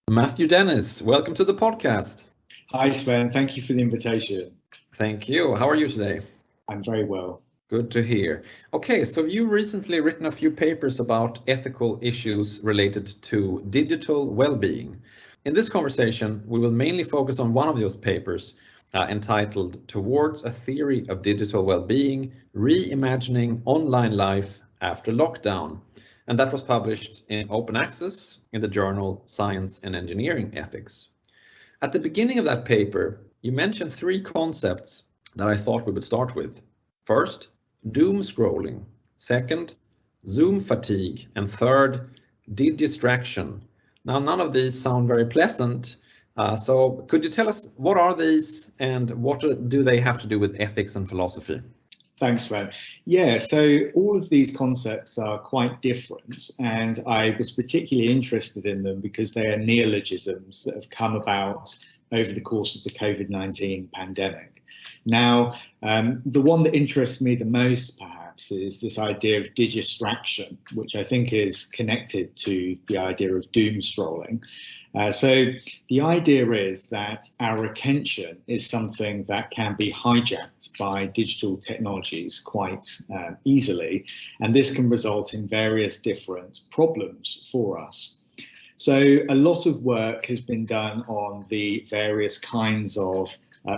Matthew Dennis, welcome to the podcast. Hi Sven, thank you for the invitation. Thank you. How are you today? I'm very well. Good to hear. Okay, so you've recently written a few papers about ethical issues related to digital well-being. In this conversation, we will mainly focus on one of those papers entitled Towards a Theory of Digital Well-being, Reimagining Online Life After Lockdown. And that was published in open access in the journal Science and Engineering Ethics. At the beginning of that paper, you mentioned three concepts that I thought we would start with. First, doom scrolling. Second, Zoom fatigue. And third, distraction. Now, none of these sound very pleasant. So could you tell us what are these and what do they have to do with ethics and philosophy? Thanks, Sven. Yeah, so all of these concepts are quite different, and I was particularly interested in them because they are neologisms that have come about over the course of the COVID-19 pandemic. Now, the one that interests me the most, perhaps, is this idea of distraction, which I think is connected to the idea of doom scrolling. So the idea is that our attention is something that can be hijacked by digital technologies quite easily, and this can result in various different problems for us. So a lot of work has been done on the various kinds of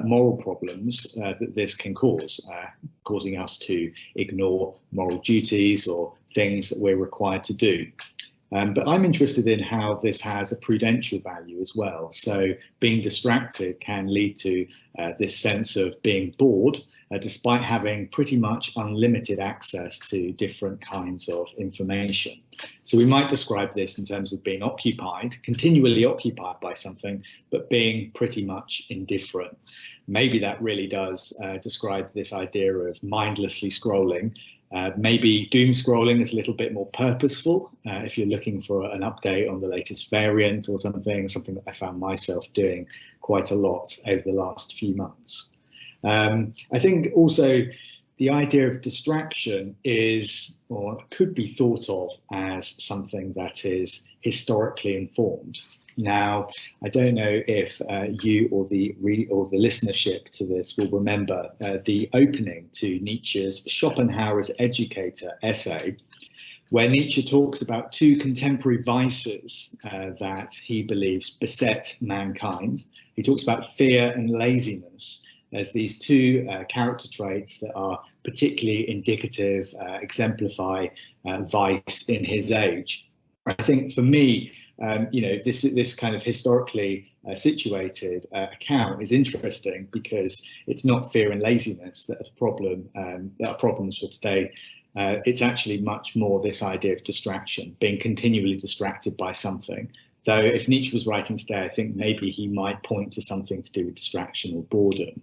moral problems that this can cause, causing us to ignore moral duties or things that we're required to do. But I'm interested in how this has a prudential value as well. So being distracted can lead to this sense of being bored, despite having pretty much unlimited access to different kinds of information. So we might describe this in terms of being occupied, continually occupied by something, but being pretty much indifferent. Maybe that really does describe this idea of mindlessly scrolling. Maybe doom scrolling is a little bit more purposeful if you're looking for an update on the latest variant or something that I found myself doing quite a lot over the last few months. I think also the idea of distraction is, or could be thought of as something that is historically informed. Now, I don't know if you or the listenership to this will remember the opening to Nietzsche's Schopenhauer's Educator essay, where Nietzsche talks about two contemporary vices that he believes beset mankind. He talks about fear and laziness as these two character traits that are particularly indicative, exemplify vice in his age. I think for me, this kind of historically situated account is interesting because it's not fear and laziness that are problems for today. It's actually much more this idea of distraction, being continually distracted by something. Though if Nietzsche was writing today, I think maybe he might point to something to do with distraction or boredom.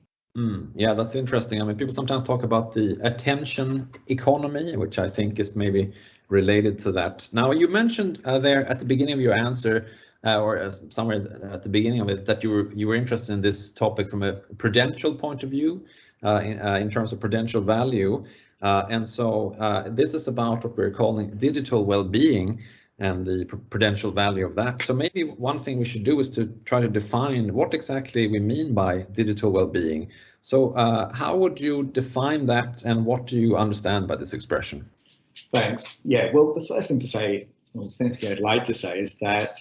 Yeah, that's interesting. I mean, people sometimes talk about the attention economy, which I think is maybe related to that. Now, you mentioned there at the beginning of your answer, or somewhere at the beginning of it, that you were interested in this topic from a prudential point of view, in terms of prudential value. And so this is about what we're calling digital well-being and the prudential value of that. So maybe one thing we should do is to try to define what exactly we mean by digital well-being. So how would you define that, and what do you understand by this expression? Thanks. Yeah, well, the first thing I'd like to say is that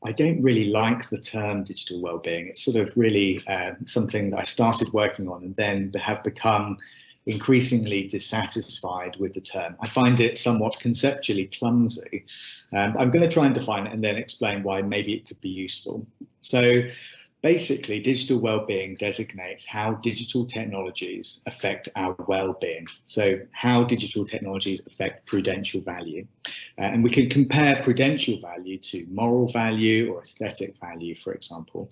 I don't really like the term digital well-being. It's sort of really something that I started working on and then have become increasingly dissatisfied with the term. I find it somewhat conceptually clumsy. I'm going to try and define it and then explain why maybe it could be useful. So basically, digital well-being designates how digital technologies affect our well-being. So how digital technologies affect prudential value. And we can compare prudential value to moral value or aesthetic value, for example.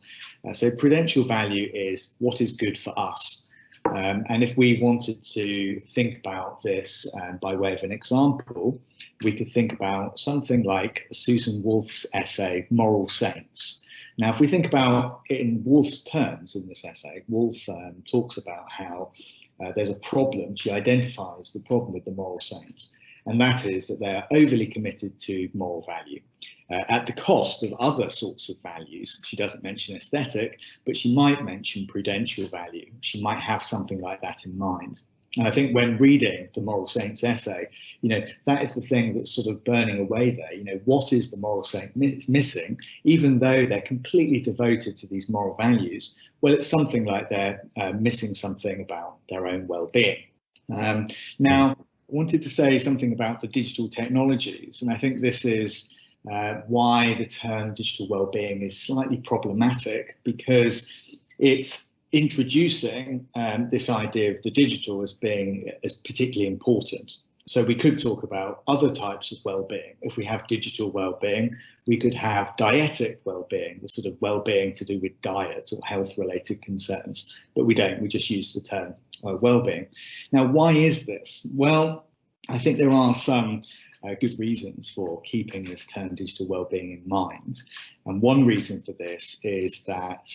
So prudential value is what is good for us. And if we wanted to think about this by way of an example, we could think about something like Susan Wolf's essay, Moral Saints. Now, if we think about it in Wolf's terms in this essay, Wolf talks about how there's a problem. She identifies the problem with the moral saints. and that is that they're overly committed to moral value at the cost of other sorts of values. She doesn't mention aesthetic, but she might mention prudential value. She might have something like that in mind. And I think when reading the Moral Saints essay, that is the thing that's sort of burning away there. What is the moral saint missing, even though they're completely devoted to these moral values? Well, it's something like they're missing something about their own well-being. Now, I wanted to say something about the digital technologies, and I think this is why the term digital well-being is slightly problematic, because it's introducing this idea of the digital as being particularly important. So we could talk about other types of well-being. If we have digital well-being, we could have dietic well-being, the sort of well-being to do with diet or health-related concerns, but we don't. We just use the term well-being. Now, why is this? Well, I think there are some good reasons for keeping this term digital well-being in mind. And one reason for this is that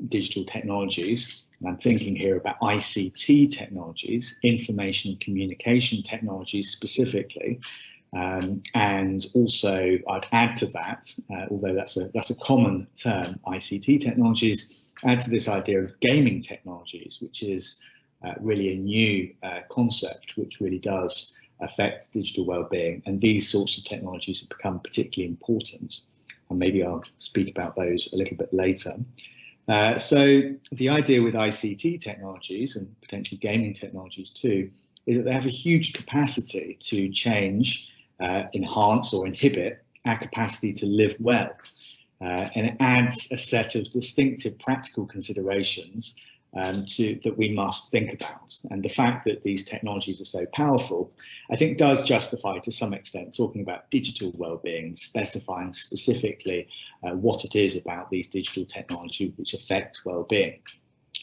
digital technologies, and I'm thinking here about ICT technologies, information and communication technologies specifically, and also I'd add to that, although that's a common term, ICT technologies, add to this idea of gaming technologies, which is really a new concept which really does affect digital well-being, and these sorts of technologies have become particularly important, and maybe I'll speak about those a little bit later. So the idea with ICT technologies, and potentially gaming technologies too, is that they have a huge capacity to change, enhance or inhibit our capacity to live well, and it adds a set of distinctive practical considerations that we must think about. And the fact that these technologies are so powerful, I think, does justify to some extent talking about digital well-being, specifying specifically what it is about these digital technologies which affect well-being.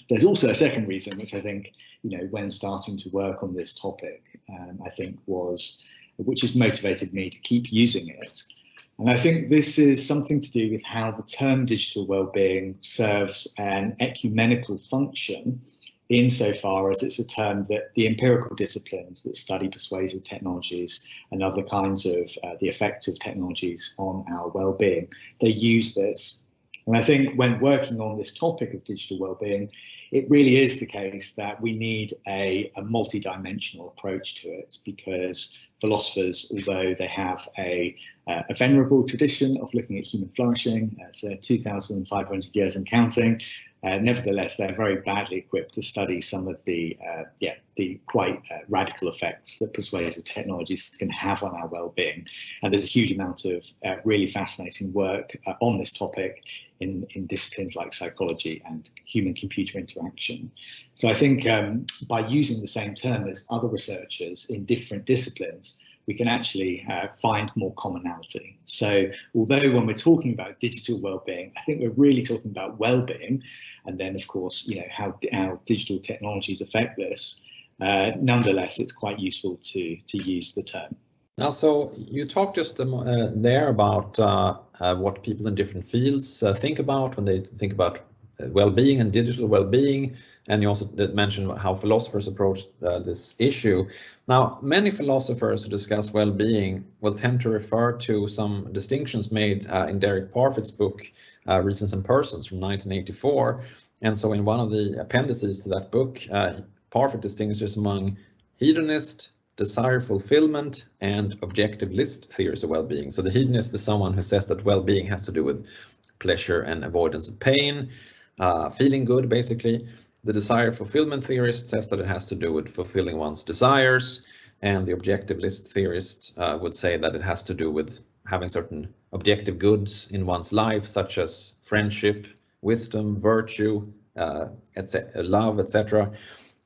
There's also a second reason, which I think, when starting to work on this topic, which has motivated me to keep using it. And I think this is something to do with how the term digital well-being serves an ecumenical function, insofar as it's a term that the empirical disciplines that study persuasive technologies and other kinds of the effect of technologies on our well-being, they use this. And I think when working on this topic of digital well-being, it really is the case that we need a multi-dimensional approach to it, because philosophers, although they have a venerable tradition of looking at human flourishing, so 2,500 years and counting, nevertheless, they're very badly equipped to study some of the quite radical effects that persuasive technologies can have on our well-being. And there's a huge amount of really fascinating work on this topic in disciplines like psychology and human-computer interaction. So I think by using the same term as other researchers in different disciplines, we can actually find more commonality. So although when we're talking about digital well-being, I think we're really talking about well-being, and then of course, how digital technologies affect this. Nonetheless, it's quite useful to use the term. Now, so you talked just there about what people in different fields think about when they think about well-being and digital well-being, and you also mentioned how philosophers approach this issue. Now, many philosophers who discuss well-being will tend to refer to some distinctions made in Derek Parfit's book, Reasons and Persons, from 1984. And so in one of the appendices to that book, Parfit distinguishes among hedonist, desire fulfillment, and objectivist theories of well-being. So the hedonist is someone who says that well-being has to do with pleasure and avoidance of pain, feeling good, basically. The desire fulfillment theorist says that it has to do with fulfilling one's desires, and the objectivist theorist would say that it has to do with having certain objective goods in one's life, such as friendship, wisdom, virtue, love, etc.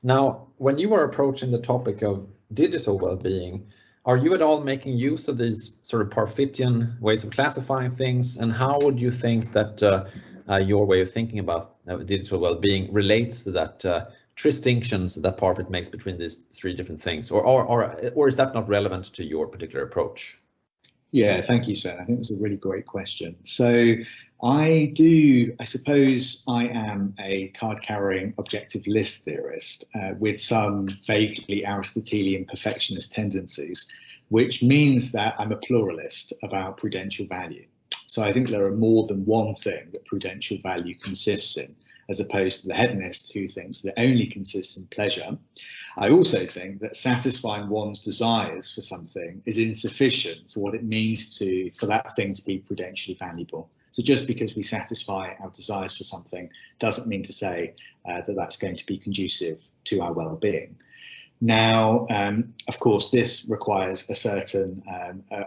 Now, when you are approaching the topic of digital well-being, are you at all making use of these sort of Parfitian ways of classifying things? And how would you think that your way of thinking about digital well-being relates to that distinctions that Parfit makes between these three different things? Or is that not relevant to your particular approach? Yeah, thank you, Sven. I think it's a really great question. So I suppose I am a card-carrying objectivist theorist with some vaguely Aristotelian perfectionist tendencies. which means that I'm a pluralist about prudential value. So I think there are more than one thing that prudential value consists in, as opposed to the hedonist who thinks that it only consists in pleasure. I also think that satisfying one's desires for something is insufficient for what it means for that thing to be prudentially valuable. So just because we satisfy our desires for something doesn't mean to say that that's going to be conducive to our well-being. Now, of course, this requires a certain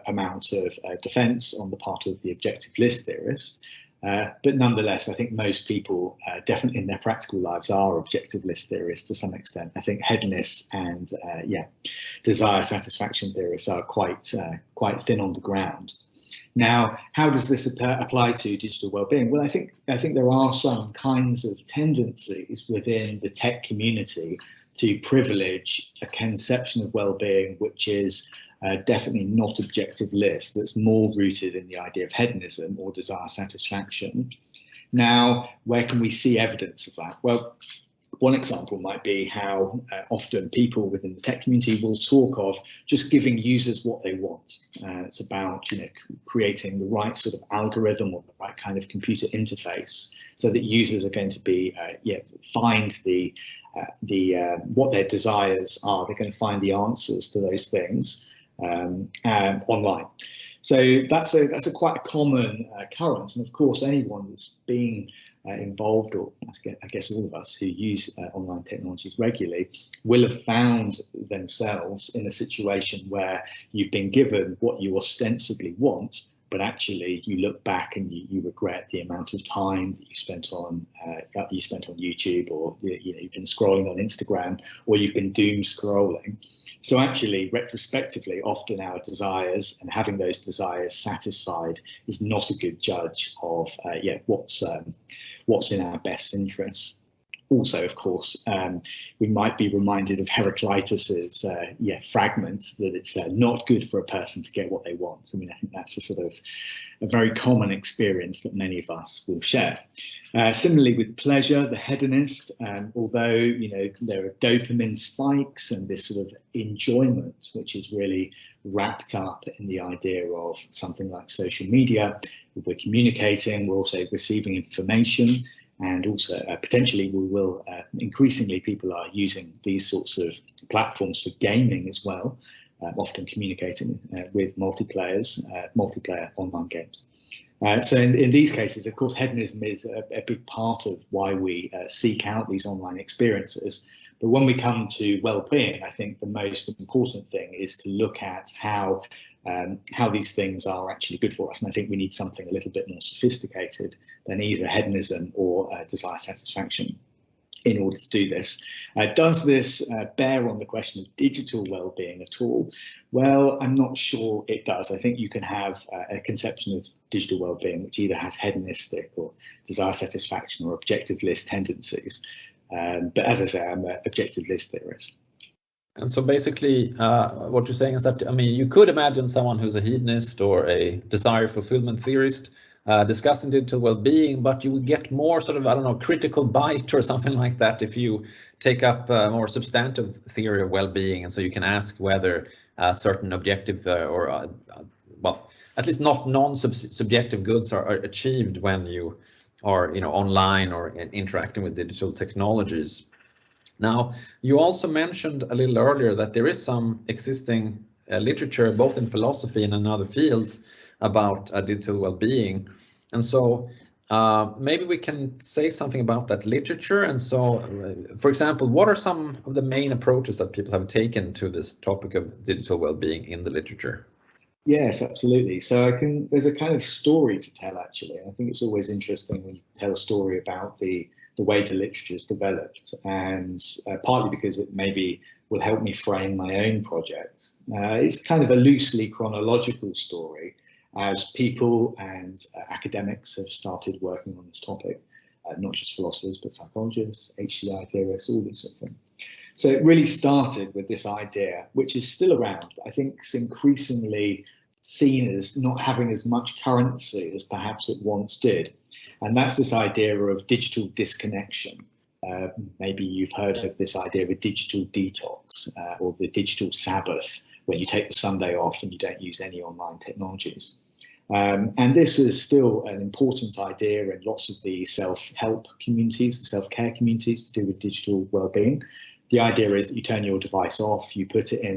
amount of defence on the part of the objective list theorist. But nonetheless, I think most people definitely in their practical lives are objective list theorists to some extent. I think hedonists and desire satisfaction theorists are quite thin on the ground. Now, how does this apply to digital well-being? Well, I think there are some kinds of tendencies within the tech community to privilege a conception of well-being which is definitely not objective list, that's more rooted in the idea of hedonism or desire satisfaction. Now, where can we see evidence of that? Well, one example might be how often people within the tech community will talk of just giving users what they want. It's about creating the right sort of algorithm or the right kind of computer interface so that users are going to be find what their desires are. They're going to find the answers to those things online. So that's a quite common occurrence, and of course anyone that's being involved, or I guess all of us who use online technologies regularly, will have found themselves in a situation where you've been given what you ostensibly want, but actually you look back and you regret the amount of time that you spent on YouTube, or you've been scrolling on Instagram, or you've been doom scrolling. So actually, retrospectively, often our desires and having those desires satisfied is not a good judge of what's in our best interests. Also, of course, we might be reminded of Heraclitus's fragment that it's not good for a person to get what they want. I mean, I think that's a very common experience that many of us will share. Similarly, with pleasure, the hedonist, although there are dopamine spikes and this sort of enjoyment, which is really wrapped up in the idea of something like social media. We're communicating, we're also receiving information. And also potentially we will increasingly people are using these sorts of platforms for gaming as well, often communicating with multiplayer online games. So in these cases, of course, hedonism is a big part of why we seek out these online experiences. But when we come to well-being, I think the most important thing is to look at how these things are actually good for us. And I think we need something a little bit more sophisticated than either hedonism or desire satisfaction in order to do this. Does this bear on the question of digital well-being at all? Well, I'm not sure it does. I think you can have a conception of digital well-being which either has hedonistic or desire satisfaction or objective list tendencies. But as I say, I'm an objective list theorist. And so basically what you're saying is that, you could imagine someone who's a hedonist or a desire fulfillment theorist discussing digital well-being, but you would get more sort of, critical bite or something like that if you take up a more substantive theory of well-being. And so you can ask whether certain objective at least not non-subjective goods are achieved when you are online or interacting with digital technologies. Now, you also mentioned a little earlier that there is some existing literature, both in philosophy and in other fields, about digital well-being. And so maybe we can say something about that literature. And so, for example, what are some of the main approaches that people have taken to this topic of digital well-being in the literature? Yes, absolutely. So there's a kind of story to tell, actually. I think it's always interesting when you tell a story about the way the literature is developed, and partly because it maybe will help me frame my own project. It's kind of a loosely chronological story as people and academics have started working on this topic, not just philosophers, but psychologists, HCI theorists, all this sort of thing. So it really started with this idea, which is still around, but I think it's increasingly seen as not having as much currency as perhaps it once did. And that's this idea of digital disconnection. Maybe you've heard of this idea of a digital detox or the digital Sabbath, when you take the Sunday off and you don't use any online technologies. And this is still an important idea in lots of the self-help communities, the self-care communities to do with digital well-being. The idea is that you turn your device off, you put it in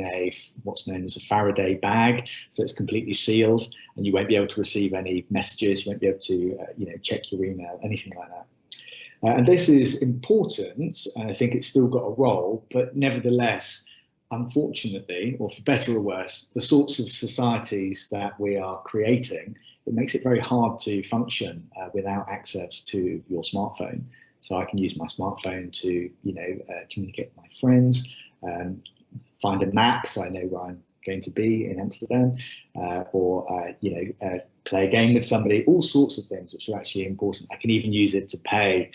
what's known as a Faraday bag, so it's completely sealed, and you won't be able to receive any messages, you won't be able to check your email, anything like that. And this is important, and I think it's still got a role, but nevertheless, unfortunately, or for better or worse, the sorts of societies that we are creating, it makes it very hard to function without access to your smartphone. So I can use my smartphone to, communicate with my friends, find a map so I know where I'm going to be in Amsterdam, or play a game with somebody, all sorts of things which are actually important. I can even use it to pay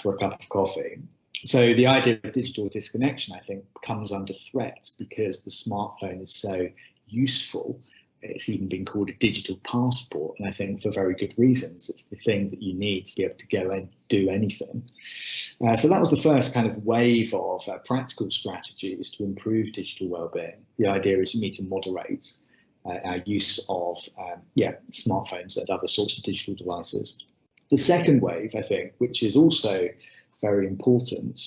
for a cup of coffee. So the idea of digital disconnection, I think, comes under threat because the smartphone is so useful. It's even been called a digital passport, and I think for very good reasons. It's the thing that you need to be able to go and do anything. So that was the first kind of wave of practical strategies to improve digital well-being. The idea is you need to moderate our use of smartphones and other sorts of digital devices. The second wave, I think, which is also very important,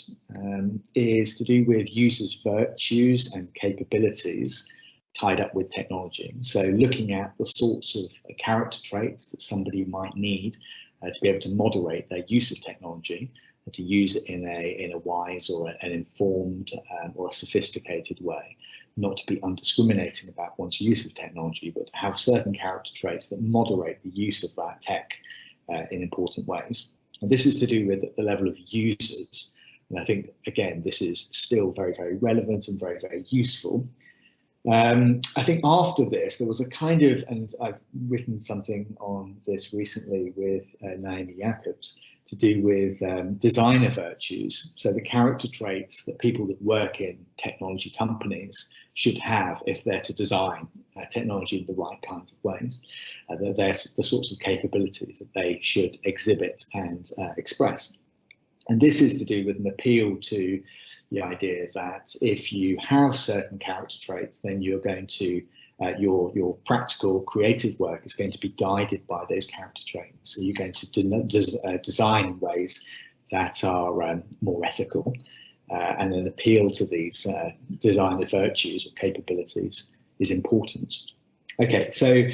is to do with users' virtues and capabilities tied up with technology. So looking at the sorts of character traits that somebody might need to be able to moderate their use of technology, and to use it in a wise or an informed or a sophisticated way, not to be undiscriminating about one's use of technology, but to have certain character traits that moderate the use of that tech in important ways. And this is to do with the level of users. And I think, again, this is still very, very relevant and very, very useful. I think after this, there was a kind of, and I've written something on this recently with Naomi Jacobs, to do with designer virtues. So the character traits that people that work in technology companies should have if they're to design technology in the right kinds of ways. They're the sorts of capabilities that they should exhibit and express. And this is to do with an appeal to the idea that if you have certain character traits, then you're going to, your practical creative work is going to be guided by those character traits. So you're going to design in ways that are more ethical, and an appeal to these designer virtues or capabilities is important. Okay, so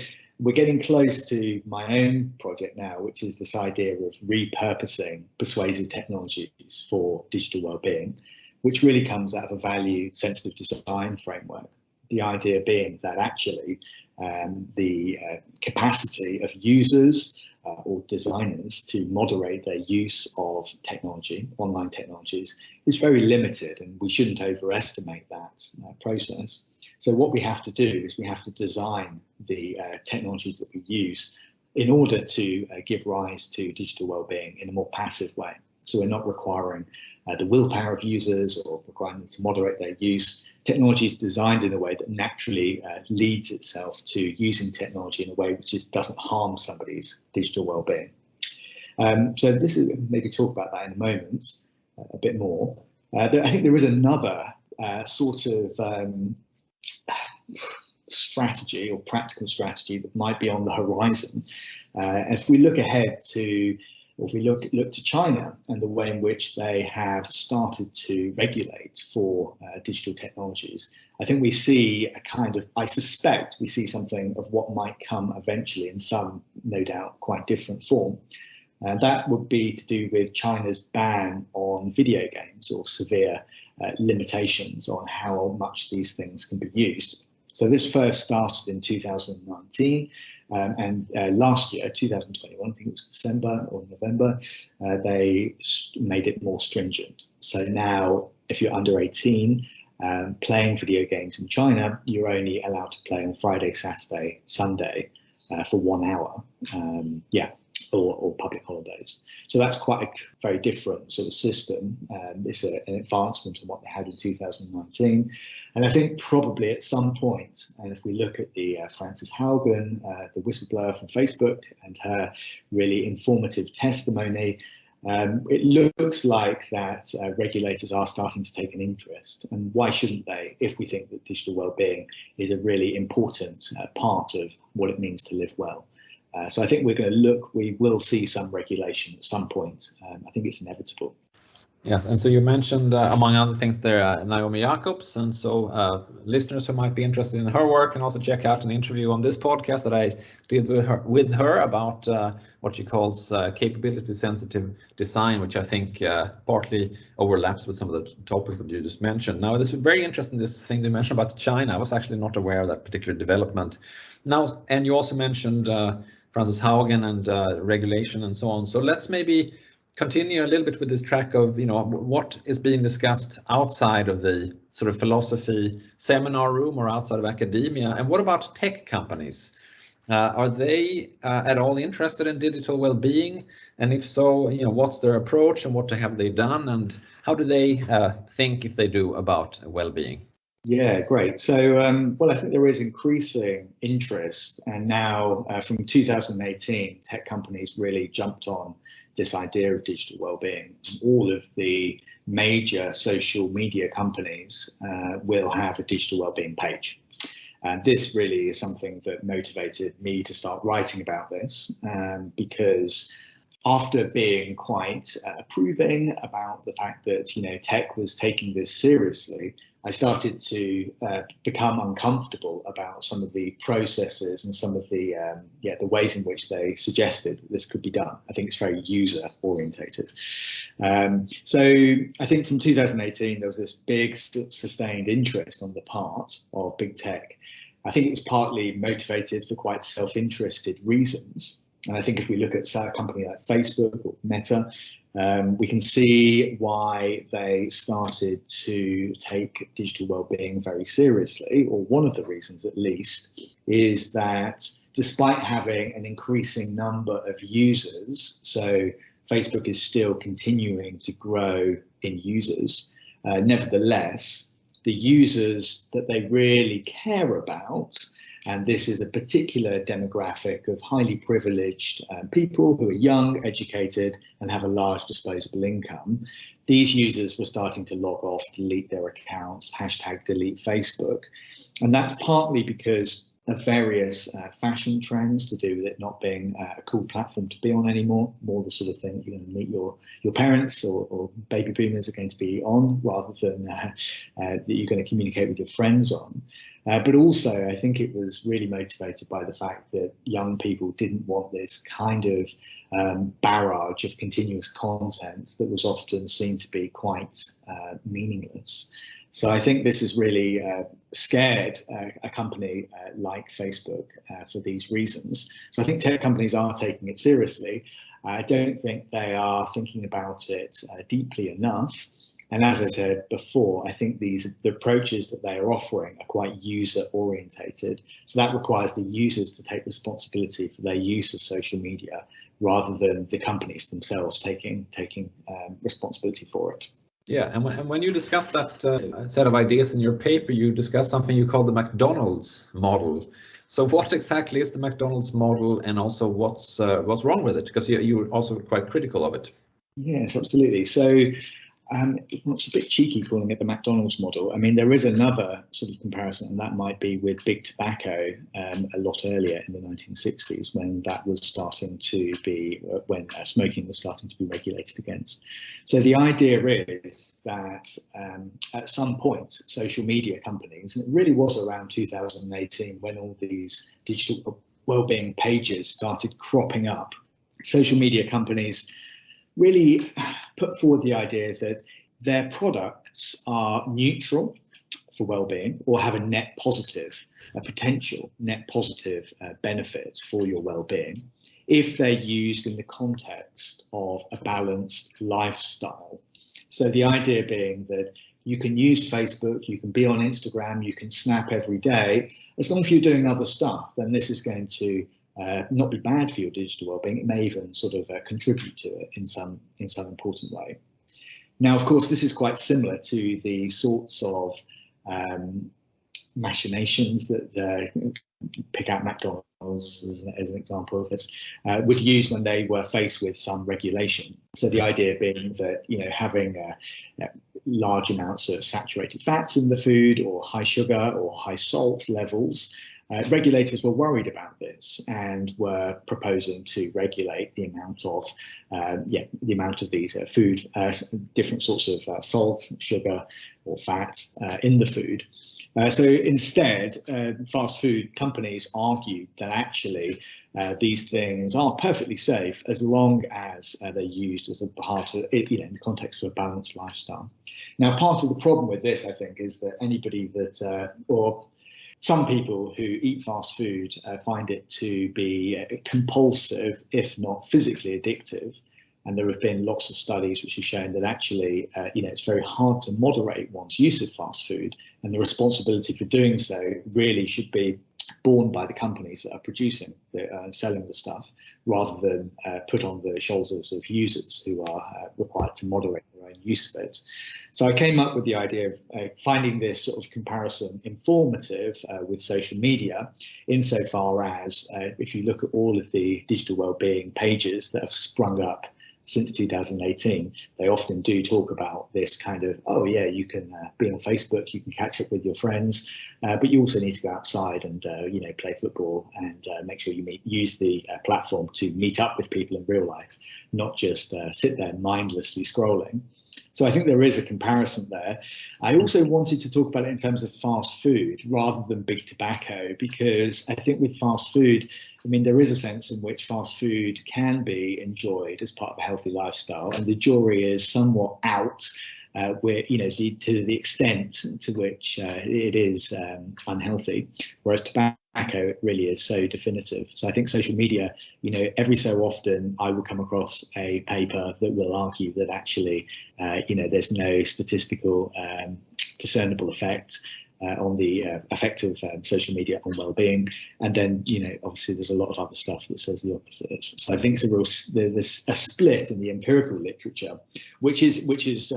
we're getting close to my own project now, which is this idea of repurposing persuasive technologies for digital well-being, which really comes out of a value-sensitive design framework. The idea being that actually the capacity of users or designers to moderate their use of technology, online technologies, is very limited, and we shouldn't overestimate that process. So what we have to do is we have to design the technologies that we use in order to give rise to digital well-being in a more passive way. So we're not requiring the willpower of users or requiring them to moderate their use. Technology is designed in a way that naturally leads itself to using technology in a way which doesn't harm somebody's digital well-being. So this is, maybe talk about that in a moment, a bit more. I think there is another sort of strategy or practical strategy that might be on the horizon. If we look ahead to, or if we look to China and the way in which they have started to regulate for digital technologies, I think we see a kind of, I suspect we see something of what might come eventually in some, no doubt, quite different form. That would be to do with China's ban on video games or severe limitations on how much these things can be used. So this first started in 2019, and last year, 2021, I think it was December or November, they made it more stringent. So now, if you're under 18, playing video games in China, you're only allowed to play on Friday, Saturday, Sunday for 1 hour. Or public holidays. So that's quite a very different sort of system. It's an advancement on what they had in 2019. And I think probably at some point, and if we look at the Frances Haugen, the whistleblower from Facebook, and her really informative testimony, It looks like that regulators are starting to take an interest, and why shouldn't they if we think that digital well-being is a really important part of what it means to live well. So I think we will see some regulation at some point. I think it's inevitable. Yes, and so you mentioned, among other things there, Naomi Jacobs, and so listeners who might be interested in her work can also check out an interview on this podcast that I did with her about what she calls capability-sensitive design, which I think partly overlaps with some of the topics that you just mentioned. Now, this was very interesting, this thing you mentioned about China. I was actually not aware of that particular development. Now, and you also mentioned Frances Haugen and regulation and so on. So let's maybe continue a little bit with this track of, what is being discussed outside of the sort of philosophy seminar room or outside of academia. And what about tech companies? Are they at all interested in digital well-being? And if so, what's their approach and what have they done? And how do they think, if they do, about well-being? Yeah, great. So, I think there is increasing interest, and now from 2018, tech companies really jumped on this idea of digital well-being. All of the major social media companies will have a digital well-being page. And this really is something that motivated me to start writing about this, because after being quite approving about the fact that tech was taking this seriously, I started to become uncomfortable about some of the processes and some of the ways in which they suggested this could be done. I think it's very user orientated. So I think from 2018 there was this big sustained interest on the part of big tech. I think it was partly motivated for quite self-interested reasons. And I think if we look at a company like Facebook or Meta, we can see why they started to take digital well-being very seriously, or one of the reasons at least, is that despite having an increasing number of users, so Facebook is still continuing to grow in users, nevertheless, the users that they really care about, and this is a particular demographic of highly privileged people who are young, educated, and have a large disposable income. These users were starting to log off, delete their accounts, #delete Facebook. And that's partly because of various fashion trends to do with it not being a cool platform to be on anymore, more the sort of thing that you're going to meet your parents or baby boomers are going to be on, rather than that you're going to communicate with your friends on. But also, I think it was really motivated by the fact that young people didn't want this kind of barrage of continuous content that was often seen to be quite meaningless. So I think this has really scared a company like Facebook for these reasons. So I think tech companies are taking it seriously. I don't think they are thinking about it deeply enough. And as I said before, I think the approaches that they are offering are quite user orientated. So that requires the users to take responsibility for their use of social media rather than the companies themselves taking responsibility for it. Yeah, and when you discuss that set of ideas in your paper, you discuss something you call the McDonald's model. So what exactly is the McDonald's model, and also what's wrong with it? Because you're also quite critical of it. Yes, absolutely. So it's a bit cheeky calling it the McDonald's model. I mean, there is another sort of comparison, and that might be with big tobacco a lot earlier in the 1960s, when that was starting to be, when smoking was starting to be regulated against. So the idea is that at some point, social media companies, and it really was around 2018 when all these digital wellbeing pages started cropping up, social media companies really put forward the idea that their products are neutral for well-being, or have a potential net positive benefit for your well-being, if they're used in the context of a balanced lifestyle. So the idea being that you can use Facebook, you can be on Instagram, you can snap every day, as long as you're doing other stuff, then this is going to not be bad for your digital well-being. It may even sort of contribute to it in some important way. Now, of course, this is quite similar to the sorts of machinations that pick out McDonald's as an example of this, would use when they were faced with some regulation. So the idea being that, having large amounts of saturated fats in the food, or high sugar or high salt levels, regulators were worried about this and were proposing to regulate the amount of these food, different sorts of salt, sugar, or fat in the food. So instead, fast food companies argued that actually these things are perfectly safe as long as they're used as a part of it, in the context of a balanced lifestyle. Now, part of the problem with this, I think, is that anybody that, or some people who eat fast food find it to be compulsive, if not physically addictive. And there have been lots of studies which have shown that actually, it's very hard to moderate one's use of fast food, and the responsibility for doing so really should be borne by the companies that are producing and selling the stuff, rather than put on the shoulders of users who are required to moderate their own use of it. So I came up with the idea of finding this sort of comparison informative with social media, insofar as if you look at all of the digital wellbeing pages that have sprung up since 2018, they often do talk about this kind of, oh yeah, you can be on Facebook, you can catch up with your friends, but you also need to go outside and play football and make sure you use the platform to meet up with people in real life, not just sit there mindlessly scrolling. So I think there is a comparison there. I also wanted to talk about it in terms of fast food rather than big tobacco, because I think with fast food, there is a sense in which fast food can be enjoyed as part of a healthy lifestyle, and the jury is somewhat out where, to the extent to which it is unhealthy, whereas tobacco really is so definitive. So I think social media, every so often I will come across a paper that will argue that actually, there's no statistical discernible effect on the effect of social media on well-being, and then obviously there's a lot of other stuff that says the opposite. So I think there's a split in the empirical literature, which is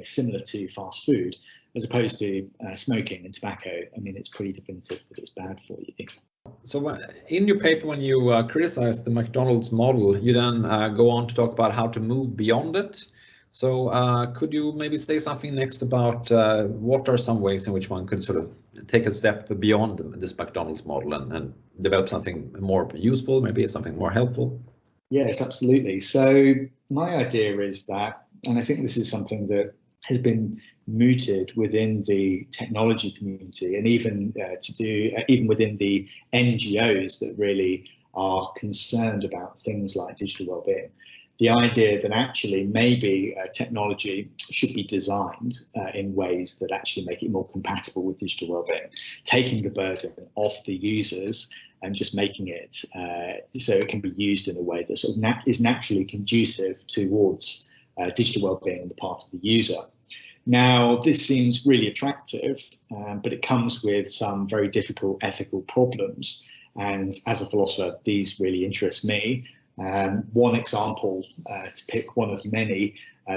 similar to fast food, as opposed to smoking and tobacco. It's pretty definitive that it's bad for you. So in your paper, when you criticize the McDonald's model, you then go on to talk about how to move beyond it. So could you maybe say something next about what are some ways in which one could sort of take a step beyond this McDonald's model and develop something more useful, maybe something more helpful? Yes, absolutely. So my idea is that, and I think this is something that has been mooted within the technology community, and even even within the NGOs that really are concerned about things like digital wellbeing. The idea that actually maybe technology should be designed in ways that actually make it more compatible with digital wellbeing, taking the burden off the users and just making it so it can be used in a way that sort of is naturally conducive towards digital wellbeing on the part of the user. Now, this seems really attractive, but it comes with some very difficult ethical problems. And as a philosopher, these really interest me. One example, to pick one of many,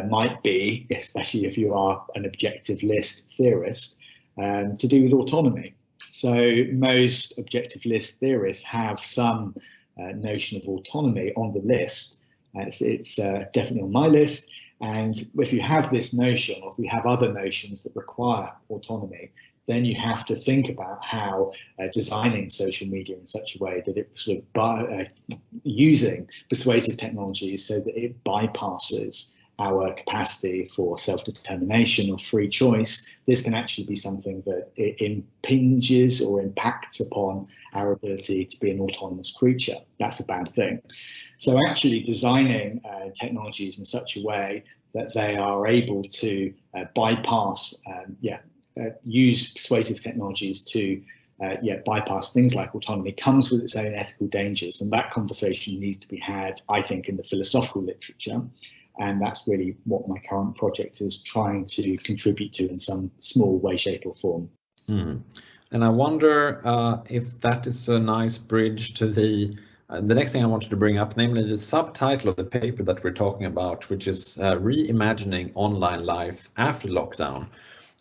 might be, especially if you are an objective list theorist, to do with autonomy. So most objective list theorists have some notion of autonomy on the list. It's definitely on my list. And if you have this notion, or if we have other notions that require autonomy, then you have to think about how designing social media in such a way that it sort of using persuasive technologies so that it bypasses our capacity for self-determination or free choice. This can actually be something that it impinges or impacts upon our ability to be an autonomous creature. That's a bad thing. So actually designing technologies in such a way that they are able to bypass, use persuasive technologies to bypass things like autonomy comes with its own ethical dangers. And that conversation needs to be had, I think, in the philosophical literature. And that's really what my current project is trying to contribute to in some small way, shape or form. And I wonder if that is a nice bridge to the next thing I wanted to bring up, namely the subtitle of the paper that we're talking about, which is Reimagining Online Life After Lockdown.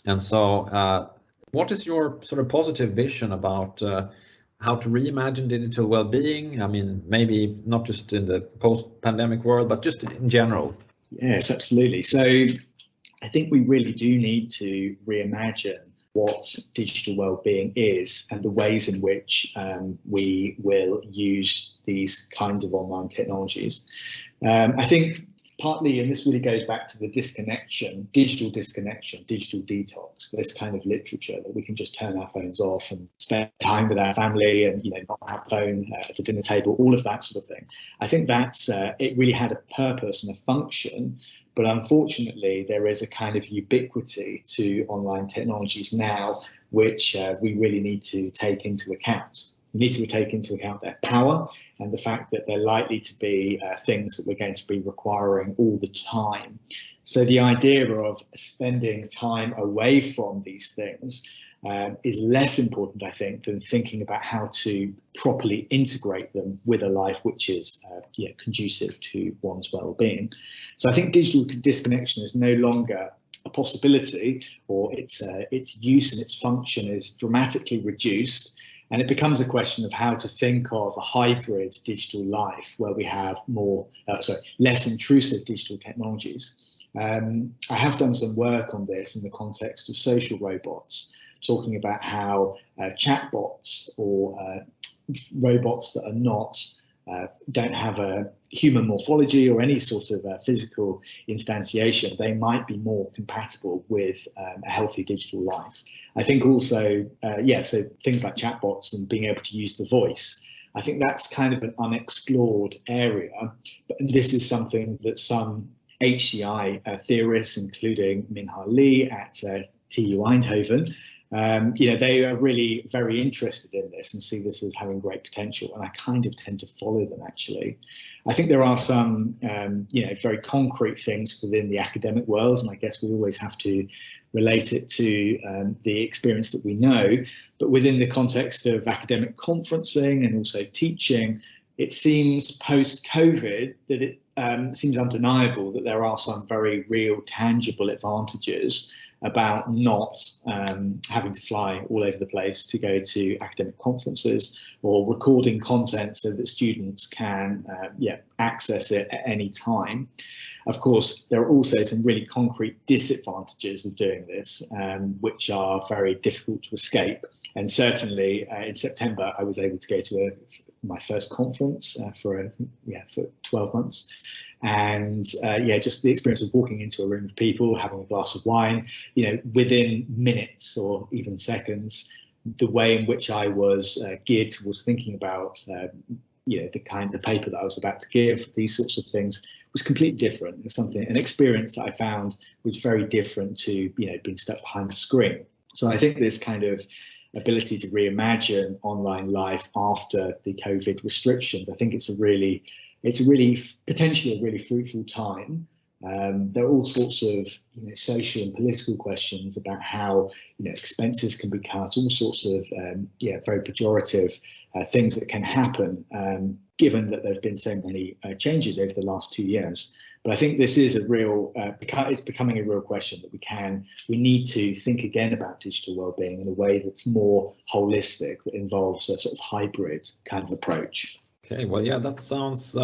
And so what is your sort of positive vision about how to reimagine digital well-being? I mean, maybe not just in the post-pandemic world, but just in general. Yes, absolutely. So I think we really do need to reimagine what digital well-being is and the ways in which we will use these kinds of online technologies. I think partly, and this really goes back to the digital detox, this kind of literature that we can just turn our phones off and spend time with our family and, not have a phone at the dinner table, all of that sort of thing. I think that's, it really had a purpose and a function, but unfortunately there is a kind of ubiquity to online technologies now, which we really need to take into account. We need to take into account their power and the fact that they're likely to be things that we're going to be requiring all the time. So the idea of spending time away from these things is less important, I think, than thinking about how to properly integrate them with a life which is conducive to one's well-being. So I think digital disconnection is no longer a possibility, or its use and its function is dramatically reduced. And it becomes a question of how to think of a hybrid digital life where we have less intrusive digital technologies. I have done some work on this in the context of social robots, talking about how chatbots or robots that are not don't have a human morphology or any sort of physical instantiation, they might be more compatible with a healthy digital life. I think also, so things like chatbots and being able to use the voice, I think that's kind of an unexplored area. But this is something that some HCI theorists, including Minhai Lee at TU Eindhoven, they are really very interested in this and see this as having great potential, and I kind of tend to follow them, actually. I think there are some, very concrete things within the academic world, and I guess we always have to relate it to the experience that we know, but within the context of academic conferencing and also teaching, it seems post-COVID that it seems undeniable that there are some very real, tangible advantages about not having to fly all over the place to go to academic conferences, or recording content so that students can access it at any time. Of course, there are also some really concrete disadvantages of doing this, which are very difficult to escape. And certainly in September, I was able to go to my first conference for 12 months. And just the experience of walking into a room of people, having a glass of wine, within minutes or even seconds, the way in which I was geared towards thinking about the paper that I was about to give, these sorts of things, was completely different. It's an experience that I found was very different to being stuck behind the screen. So I think this kind of ability to reimagine online life after the COVID restrictions, I think it's a really potentially a really fruitful time. There are all sorts of social and political questions about how expenses can be cut, all sorts of very pejorative things that can happen, given that there have been so many changes over the last 2 years. But I think this is it's becoming a real question that we need to think again about digital wellbeing in a way that's more holistic, that involves a sort of hybrid kind of approach. Okay, well, yeah, that sounds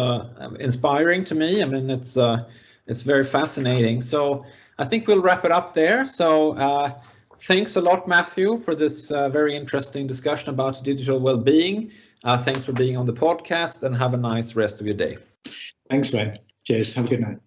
inspiring to me. I mean, it's very fascinating. So I think we'll wrap it up there. So thanks a lot, Matthew, for this very interesting discussion about digital well-being. Thanks for being on the podcast, and have a nice rest of your day. Thanks, Sven. Cheers. Have a good night.